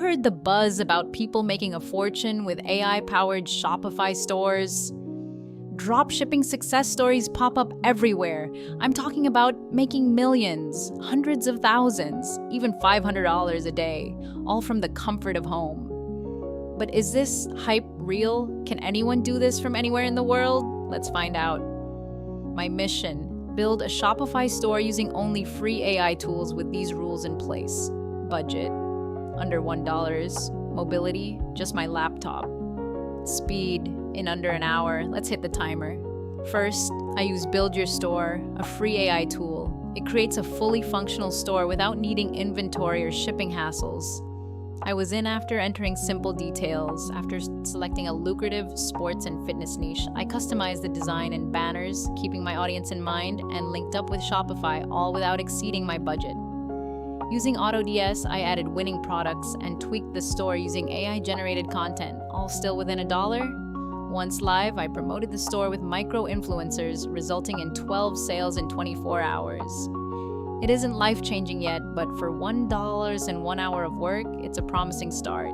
heard the buzz about people making a fortune with AI-powered Shopify stores? Dropshipping success stories pop up everywhere. I'm talking about making millions, hundreds of thousands, even $500 a day, all from the comfort of home. But is this hype real? Can anyone do this from anywhere in the world? Let's find out. My mission: build a Shopify store using only free AI tools with these rules in place. Budget: under $1. Mobility: just my laptop. Speed: in under an hour. Let's hit the timer. First, I use Build Your Store, a free AI tool. It creates a fully functional store without needing inventory or shipping hassles. I was in after entering simple details. After selecting a lucrative sports and fitness niche, I customized the design and banners, keeping my audience in mind, and linked up with Shopify, all without exceeding my budget. Using AutoDS, I added winning products and tweaked the store using AI-generated content, all still within $1. Once live, I promoted the store with micro-influencers, resulting in 12 sales in 24 hours. It isn't life-changing yet, but for $1 and 1 hour of work, it's a promising start.